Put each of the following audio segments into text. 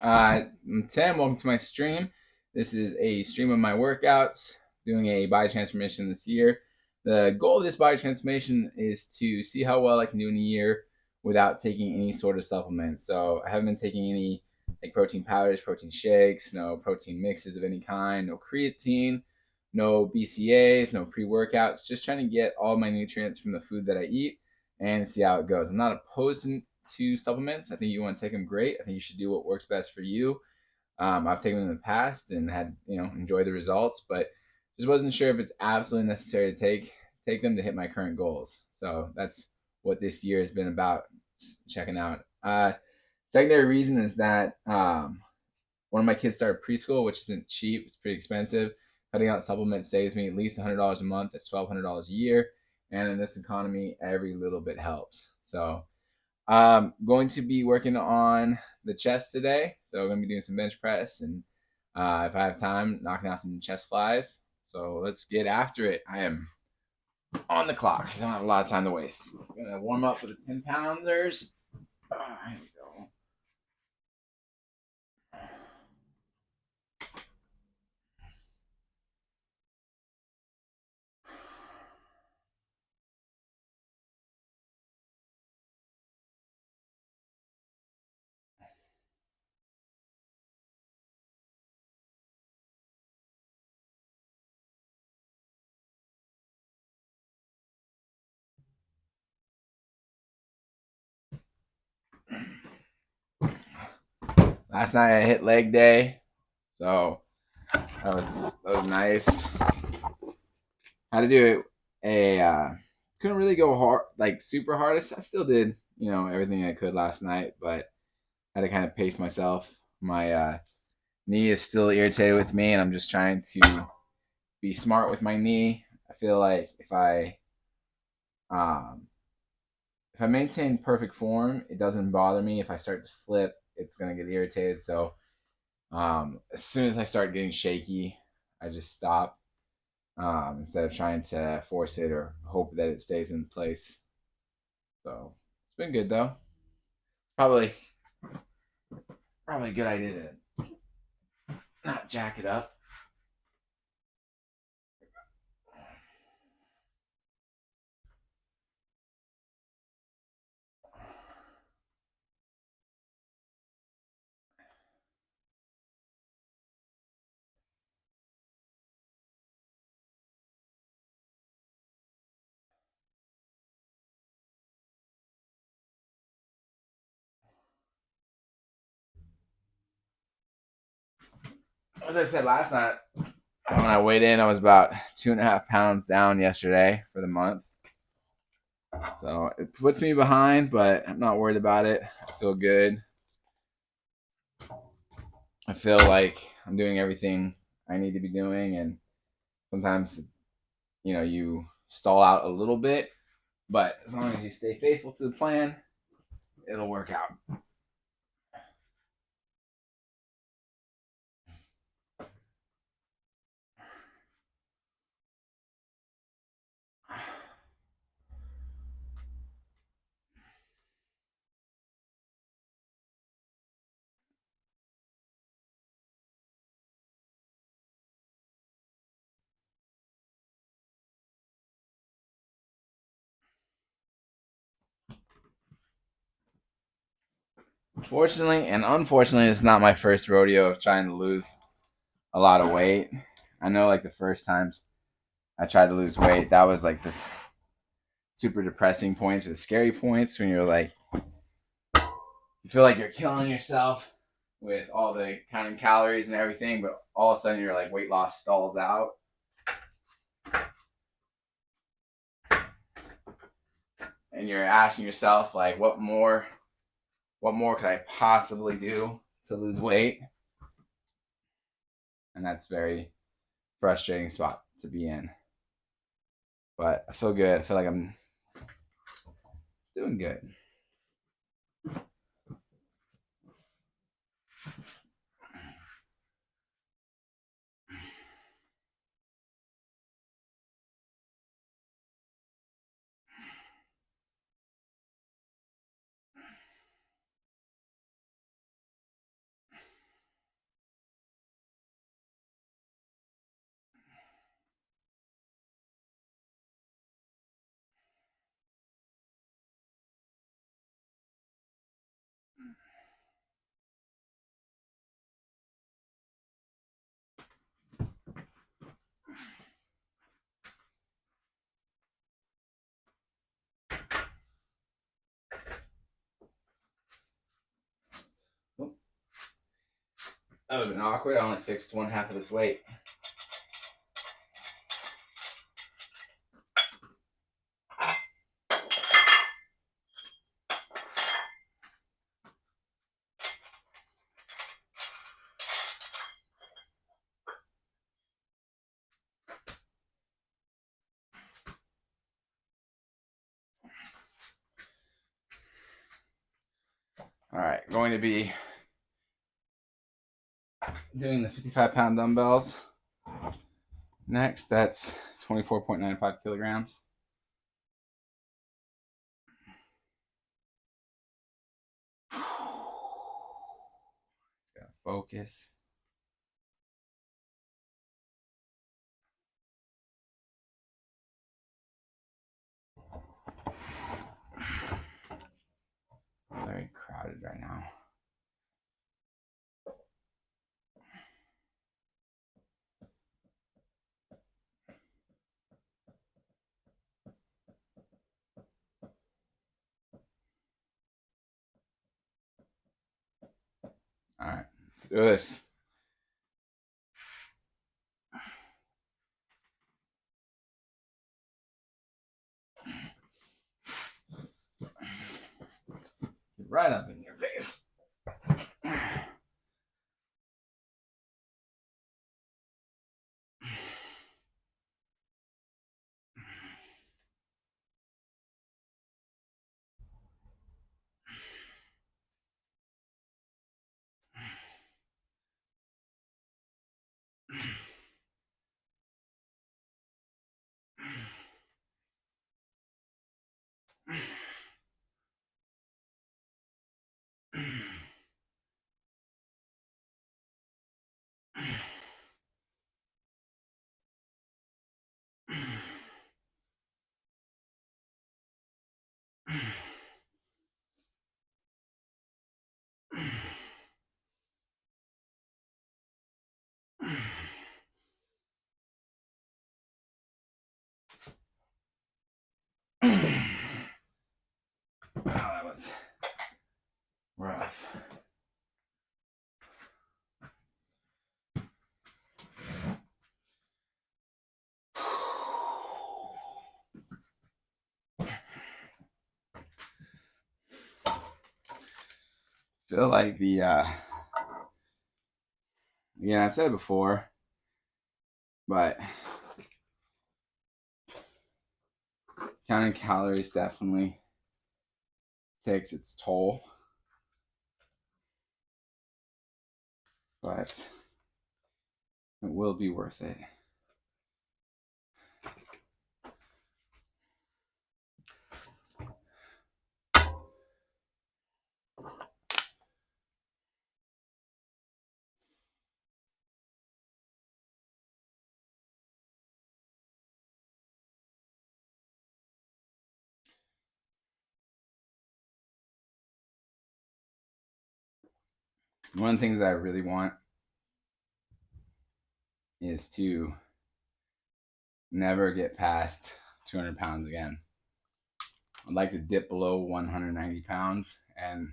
I'm Tim. Welcome to my stream. This is a stream of my workouts, doing a body transformation this year. The goal of this body transformation is to see how well I can do in a year without taking any sort of supplements. So I haven't been taking any like protein powders, protein shakes, no protein mixes of any kind, no creatine, no BCAAs, no pre-workouts. Just trying to get all my nutrients from the food that I eat and see how it goes. I'm not opposed to supplements. I think you want to take them, great. I think you should do what works best for you. I've taken them in the past and had enjoyed the results, but just wasn't sure if it's absolutely necessary to take them to hit my current goals. So that's what this year has been about, checking out. Secondary reason is that one of my kids started preschool, which isn't cheap. It's pretty expensive. Cutting out supplements saves me at least $100 a month. That's $1,200 a year. And in this economy, every little bit helps. So going to be working on the chest today. So I'm going to be doing some bench press and if I have time, knocking out some chest flies. So let's get after it. I am on the clock. I don't have a lot of time to waste. I'm going to warm up for the 10 pounders. Here we go. Last night I hit leg day. So that was nice. Had to do couldn't really go hard, like super hard. I still did, everything I could last night, but had to kind of pace myself. My knee is still irritated with me, and I'm just trying to be smart with my knee. I feel like um, if I maintain perfect form, it doesn't bother me. If I start to slip, it's gonna get irritated. So as soon as I start getting shaky, I just stop instead of trying to force it or hope that it stays in place. So it's been good though. Probably probably a good idea to not jack it up. As I said last night, when I weighed in, I was about 2.5 pounds down yesterday for the month. So it puts me behind, but I'm not worried about it. I feel good. I feel like I'm doing everything I need to be doing, and sometimes, you stall out a little bit, but as long as you stay faithful to the plan, it'll work out. Fortunately and unfortunately, it's not my first rodeo of trying to lose a lot of weight. I know, like the first times I tried to lose weight, that was like this super depressing points or the scary points when you're like, you feel like you're killing yourself with all the counting calories and everything, but all of a sudden your like weight loss stalls out. And you're asking yourself like, what more could I possibly do to lose weight? And that's very frustrating spot to be in. But I feel good. I feel like I'm doing good. That would have been awkward. I only fixed one half of this weight. All right, going to be doing the 55-pound dumbbells. Next, that's 24.95 kilograms. Gotta focus. Very crowded right now. All right, let's do this. Get right up in your face. Oh, that was rough. Feel like the yeah, I've said it before, but counting calories definitely takes its toll. But it will be worth it. One of the things I really want is to never get past 200 pounds again. I'd like to dip below 190 pounds and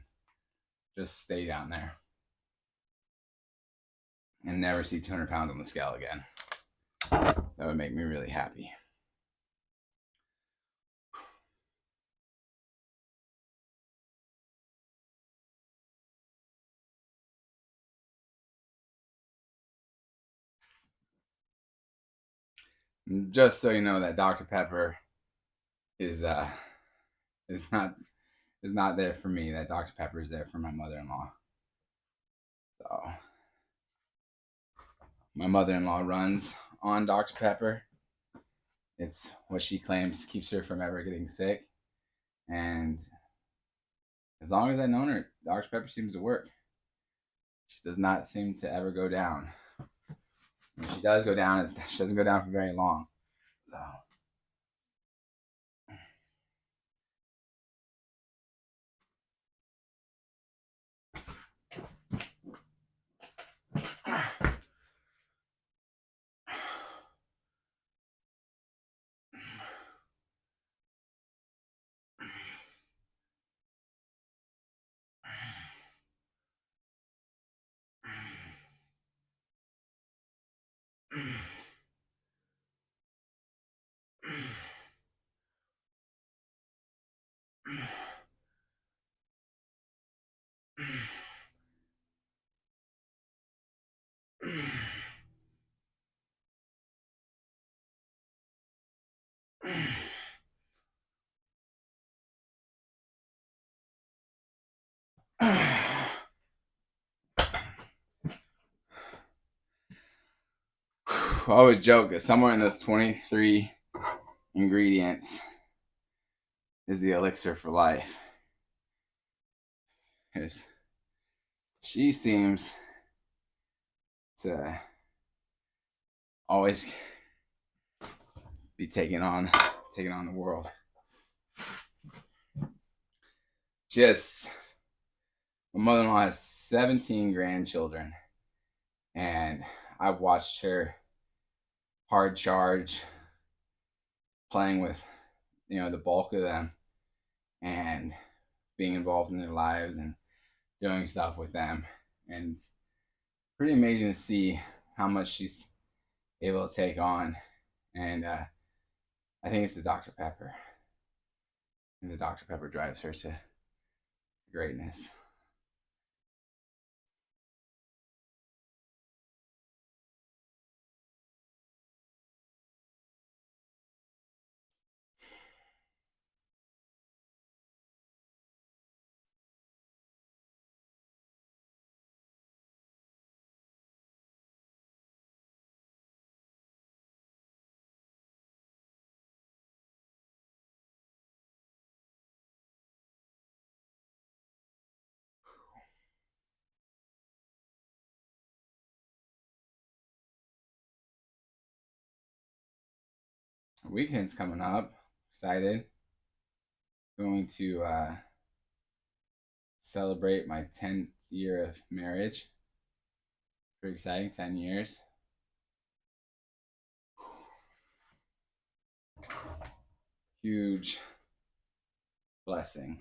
just stay down there and never see 200 pounds on the scale again. That would make me really happy. Just so you know that Dr. Pepper is not there for me. That Dr. Pepper is there for my mother-in-law. So my mother-in-law runs on Dr. Pepper. It's what she claims keeps her from ever getting sick. And as long as I've known her, Dr. Pepper seems to work. She does not seem to ever go down. When she does go down, she doesn't go down for very long. So I always joke that somewhere in those 23 ingredients is the elixir for life. Because she seems to always be taking on the world. My mother-in-law has 17 grandchildren, and I've watched her hard charge, playing with the bulk of them, and being involved in their lives and doing stuff with them. And it's pretty amazing to see how much she's able to take on. And I think it's the Dr. Pepper. And the Dr. Pepper drives her to greatness. Weekend's coming up. Excited. Going to celebrate my 10th year of marriage. Pretty exciting, 10 years. Huge blessing.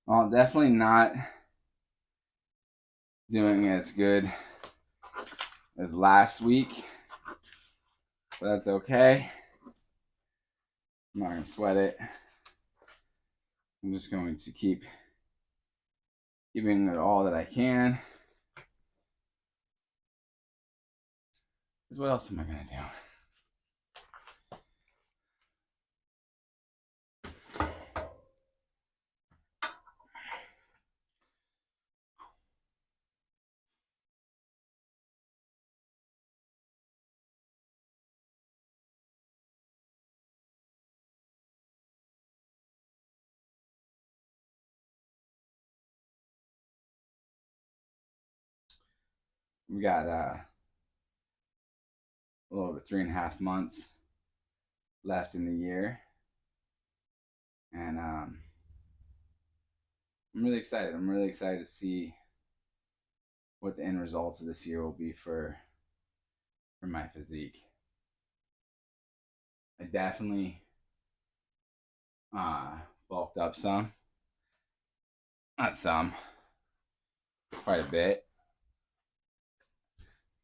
Well, definitely not doing as good as last week, but that's okay. I'm not going to sweat it. I'm just going to keep giving it all that I can. Because what else am I going to do? We got a little over 3.5 months left in the year, and I'm really excited. I'm really excited to see what the end results of this year will be for my physique. I definitely bulked up some, not some, quite a bit.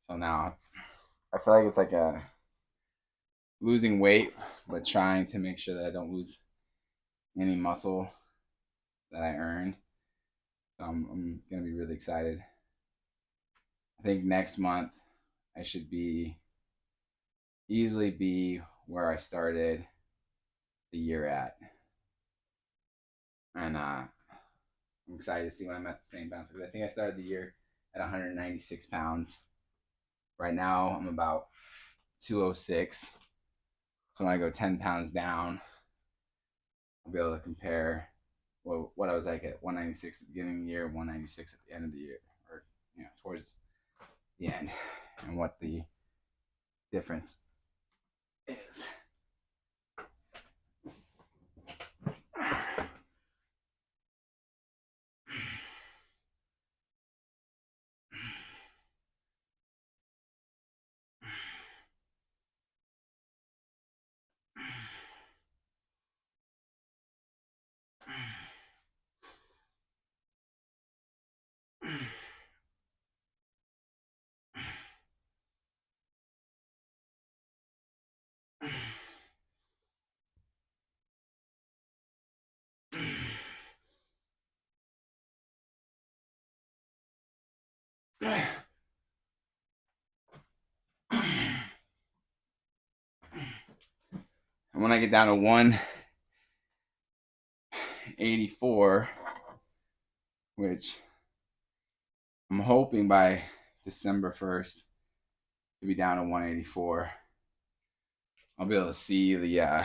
So now I feel like it's like a losing weight, but trying to make sure that I don't lose any muscle that I earned. So I'm gonna be really excited. I think next month I should easily be where I started the year at. And I'm excited to see when I'm at the same bounce, because I think I started the year at 196 pounds. Right now, I'm about 206. So when I go 10 pounds down, I'll be able to compare what I was like at 196 at the beginning of the year, 196 at the end of the year, or towards the end, and what the difference is. And when I get down to 184, which I'm hoping by December 1st to be down to 184, I'll be able to see the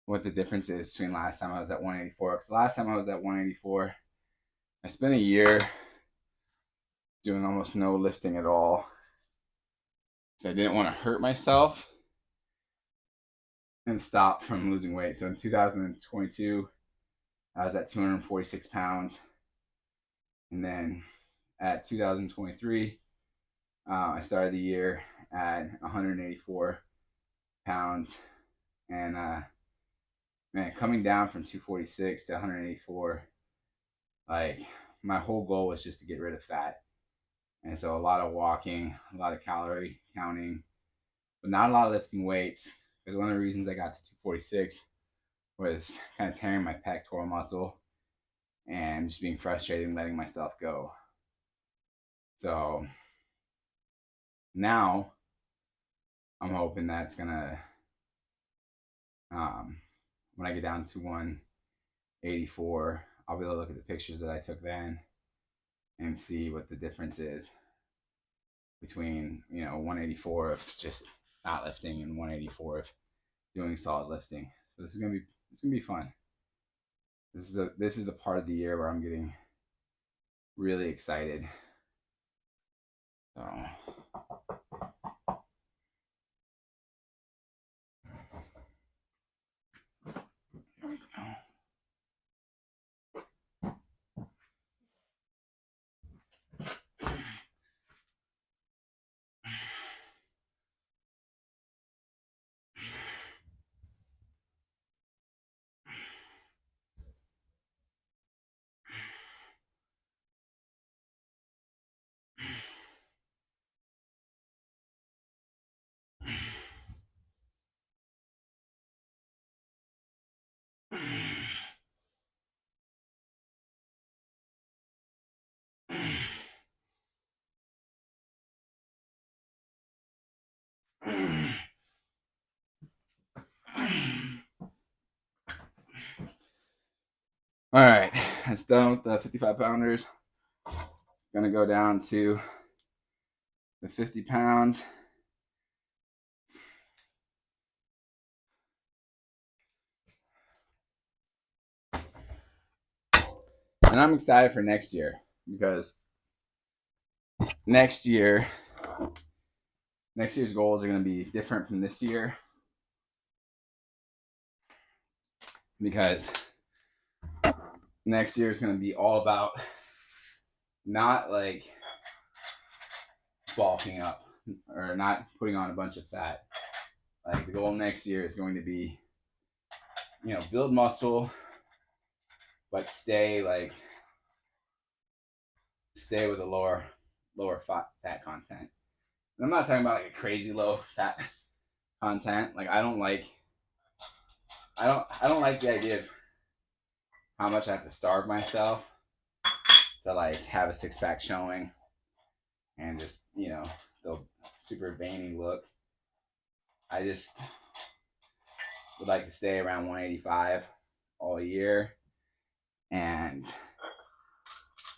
what the difference is between last time I was at 184. Because last time I was at 184, I spent a year doing almost no lifting at all, because I didn't want to hurt myself and stop from losing weight. So in 2022, I was at 246 pounds. And then at 2023, I started the year at 184 pounds. And man, coming down from 246 to 184, like, my whole goal was just to get rid of fat. And so a lot of walking, a lot of calorie counting, but not a lot of lifting weights. Because one of the reasons I got to 246 was kind of tearing my pectoral muscle and just being frustrated and letting myself go. So now I'm hoping that's gonna, when I get down to 184, I'll be able to look at the pictures that I took then and see what the difference is between 184 of just not lifting and 184 of doing solid lifting. So this is gonna be fun. This is the part of the year where I'm getting really excited. So here we go. All right, that's done with the 55 pounders. Gonna go down to the 50 pounds. And I'm excited for next year, because next year's goals are going to be different from this year, because next year is going to be all about not like bulking up or not putting on a bunch of fat. Like, the goal next year is going to be, build muscle, but stay with a lower fat content. And I'm not talking about like a crazy low fat content. Like, I don't like the idea of how much I have to starve myself to like have a six-pack showing and just the super veiny look. I just would like to stay around 185 all year. And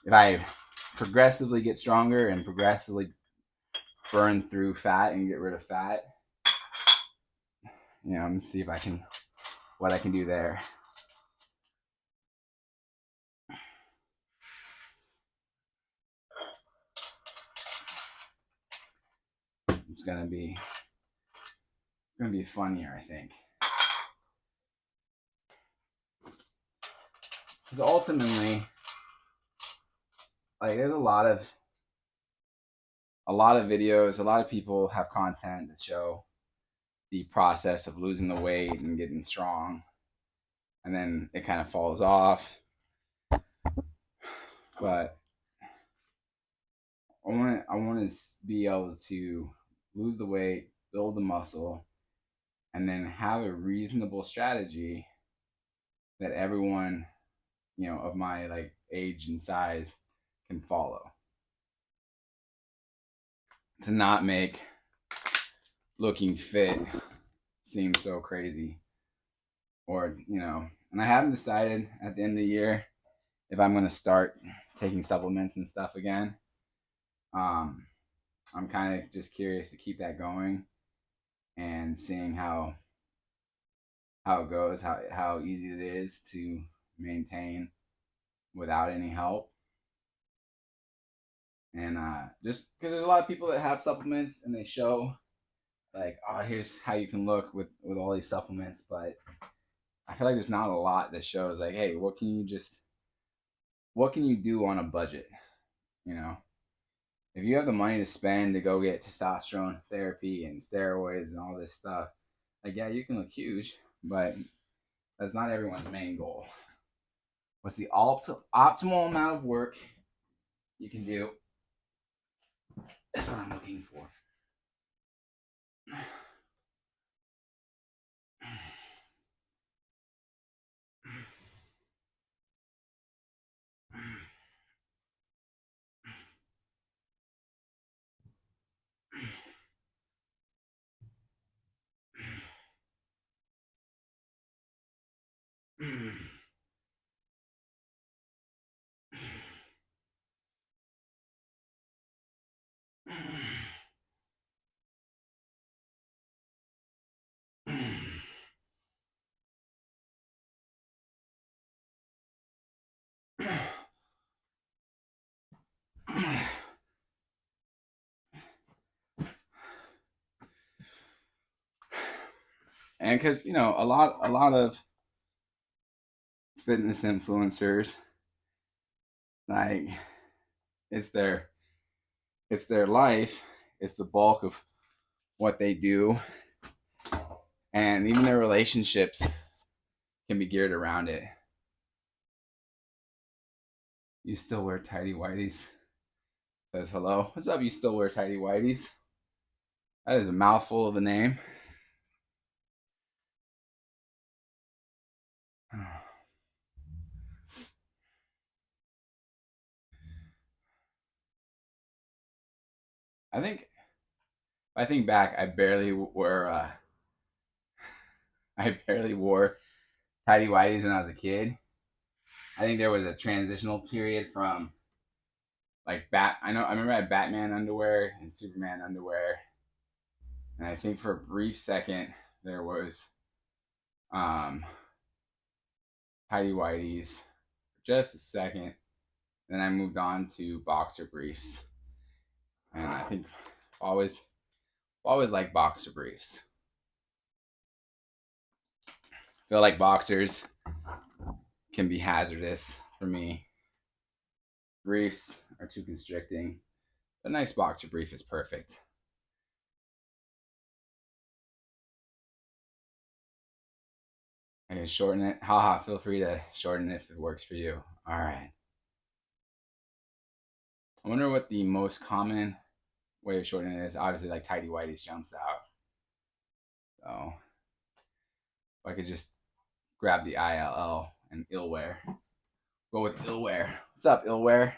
if I progressively get stronger and progressively burn through fat and get rid of fat, I'm gonna see if I can, what I can do there. It's gonna be a fun year, I think. Because ultimately, like, there's a lot of videos, a lot of people have content that show the process of losing the weight and getting strong, and then it kind of falls off. But I want to be able to lose the weight, build the muscle, and then have a reasonable strategy that everyone, of my like age and size can follow, to not make looking fit seem so crazy. Or, and I haven't decided at the end of the year if I'm going to start taking supplements and stuff again. I'm kind of just curious to keep that going and seeing how it goes, how easy it is to maintain without any help. And just because there's a lot of people that have supplements and they show like, oh, here's how you can look with all these supplements, but I feel like there's not a lot that shows like, hey, what can you do on a budget? If you have the money to spend to go get testosterone therapy and steroids and all this stuff, like, yeah, you can look huge, but that's not everyone's main goal. What's the optimal amount of work you can do? That's what I'm looking for. And because a lot of fitness influencers, like, it's their life, it's the bulk of what they do, and even their relationships can be geared around it. You still wear tidy whities? Says hello. What's up? You still wear tidy whities? That is a mouthful of a name. I think back, I barely wore tidy whities when I was a kid. I think there was a transitional period from like I remember I had Batman underwear and Superman underwear, and I think for a brief second there was tidy whities, just a second. Then I moved on to boxer briefs, and I think always like boxer briefs. I feel like boxers can be hazardous for me. Briefs are too constricting. A nice boxer brief is perfect. I can shorten it. Haha, feel free to shorten it if it works for you. All right. I wonder what the most common way of shortening it is. Obviously, like tidy whities jumps out. So if I could just grab the ILL and illwear. Go with illwear. What's up, illwear?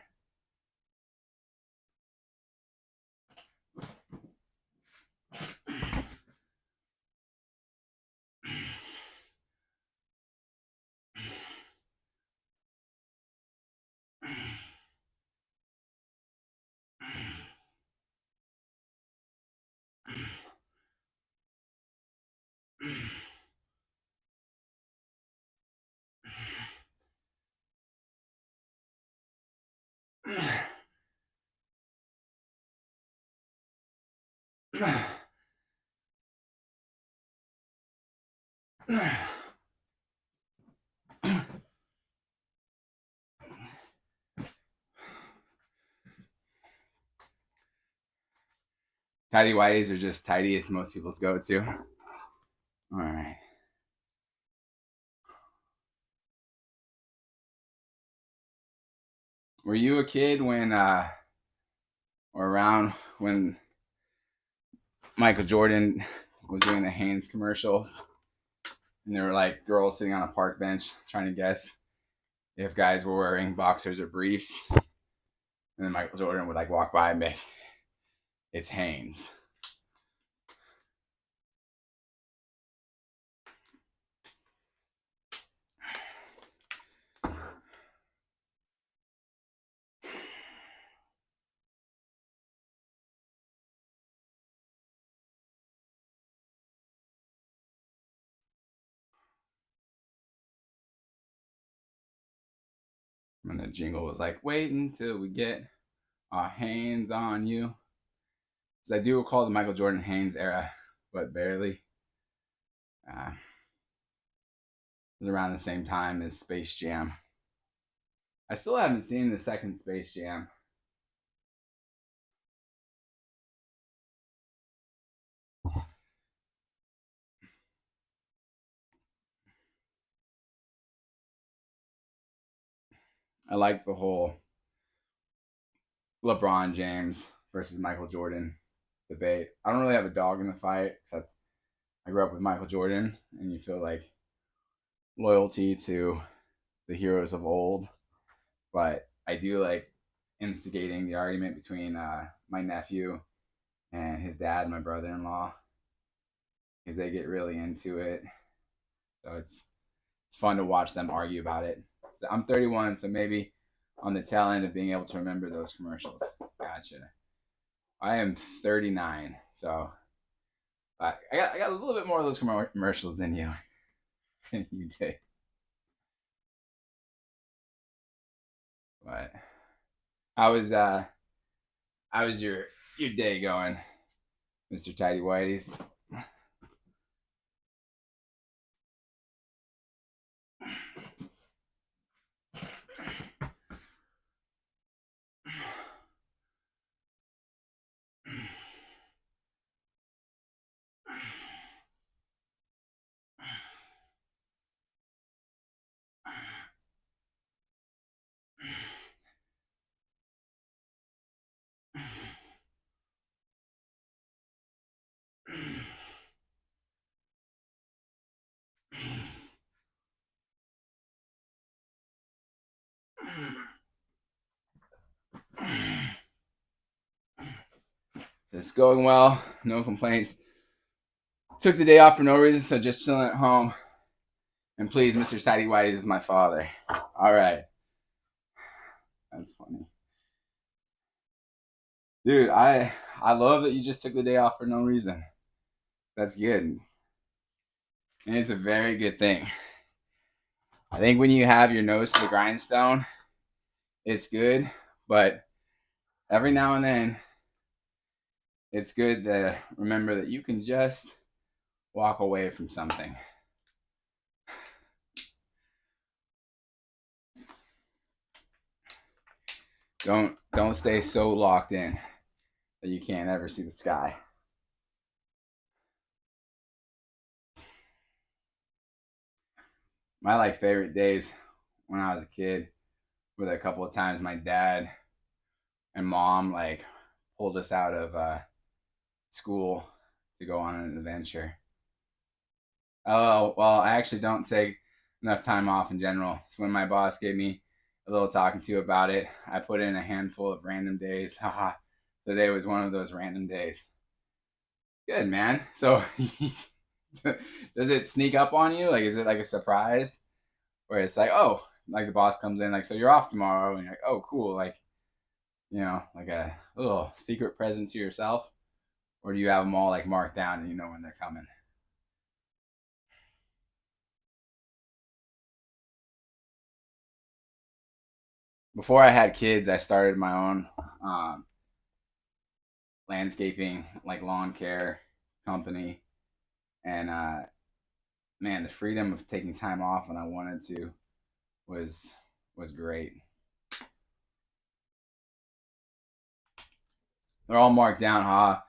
Tidy whities are just tidy as most people's go to. All right. Were you a kid when, or around when Michael Jordan was doing the Hanes commercials? And there were like girls sitting on a park bench trying to guess if guys were wearing boxers or briefs. And then Michael Jordan would like walk by and be, it's Hanes. And the jingle was like, wait until we get our hands on you. So I do recall the Michael Jordan Hanes era, but barely. It was around the same time as Space Jam. I still haven't seen the second Space Jam. I like the whole LeBron James versus Michael Jordan debate. I don't really have a dog in the fight because I grew up with Michael Jordan, and you feel like loyalty to the heroes of old. But I do like instigating the argument between my nephew and his dad, my brother-in-law, because they get really into it. So it's fun to watch them argue about it. So I'm 31, so maybe on the tail end of being able to remember those commercials. Gotcha. I am 39, so I got a little bit more of those commercials than you did. But how was your day going, Mr. Tidy Whities? It's going well, no complaints. Took the day off for no reason, so just chilling at home. And please, Mr. Tidy Whities is my father. All right. That's funny. Dude, I love that you just took the day off for no reason. That's good. And it's a very good thing. I think when you have your nose to the grindstone, it's good. But every now and then, it's good to remember that you can just walk away from something. Don't stay so locked in that you can't ever see the sky. My like favorite days when I was a kid were the couple of times my dad and mom like pulled us out of school to go on an adventure. Oh well, I actually don't take enough time off in general. So when my boss gave me a little talking to about it, I put in a handful of random days. Haha, today was one of those random days. Good man. So does it sneak up on you? Like, is it like a surprise where it's like, oh, like the boss comes in, like, so you're off tomorrow, and you're like, oh, cool, like, like a little secret present to yourself, or do you have them all like marked down and you know when they're coming? before I had kids, I started my own landscaping, like lawn care company, and man, the freedom of taking time off when I wanted to was was great. They're all marked down, huh?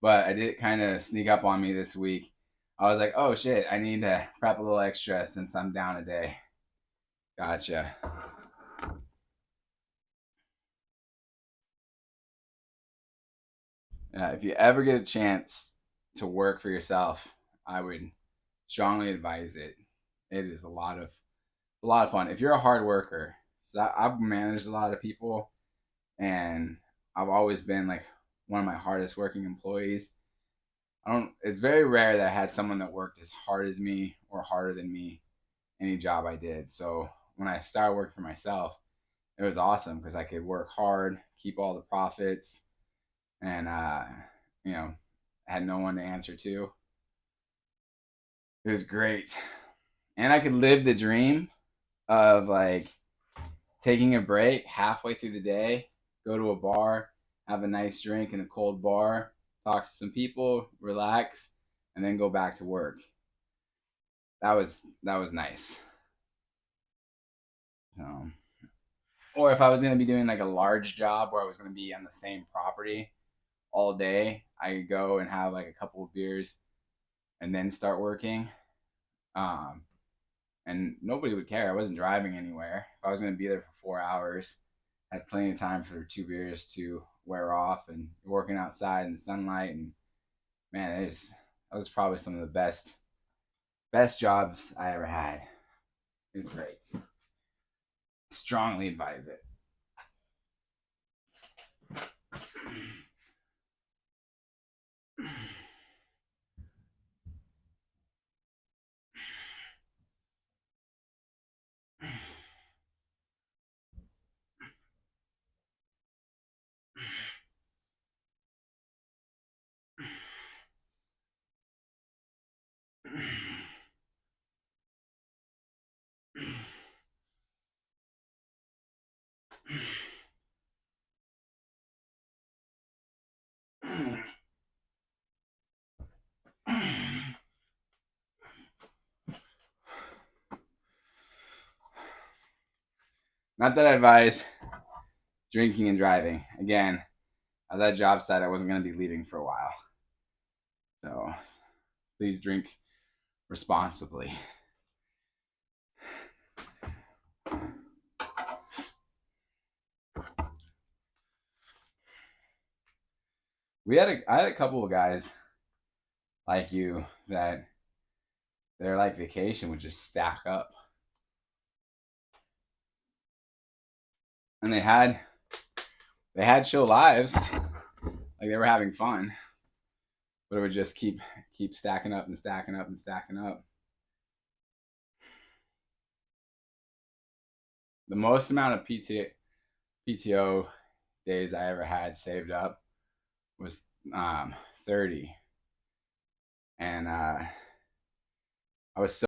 But I did kind of sneak up on me this week. I was like, oh shit, I need to prep a little extra since I'm down a day. Gotcha. If you ever get a chance to work for yourself, I would strongly advise it. It is a lot of fun. If you're a hard worker, so I've managed a lot of people, and I've always been like one of my hardest working employees. I don't. It's very rare that I had someone that worked as hard as me or harder than me any job I did. So when I started working for myself, it was awesome because I could work hard, keep all the profits, and you know, had no one to answer to. It was great, and I could live the dream of like taking a break halfway through the day, go to a bar, have a nice drink in a cold bar, talk to some people, relax, and then go back to work. That was nice. So, or if I was going to be doing like a large job where I was going to be on the same property all day, I could go and have like a couple of beers and then start working. Um, and nobody would care. I wasn't driving anywhere. If I was going to be there for 4 hours, I had plenty of time for 2 beers to wear off and working outside in the sunlight. And man, that was probably some of the best jobs I ever had. It was great. Strongly advise it. Not that I advise drinking and driving. Again, at that job site, I wasn't going to be leaving for a while. So please drink responsibly. I had a couple of guys like you that their like vacation would just stack up, and they had chill lives, like they were having fun, but it would just keep stacking up and stacking up and stacking up. The most amount of PTO days I ever had saved up was 30, and I was so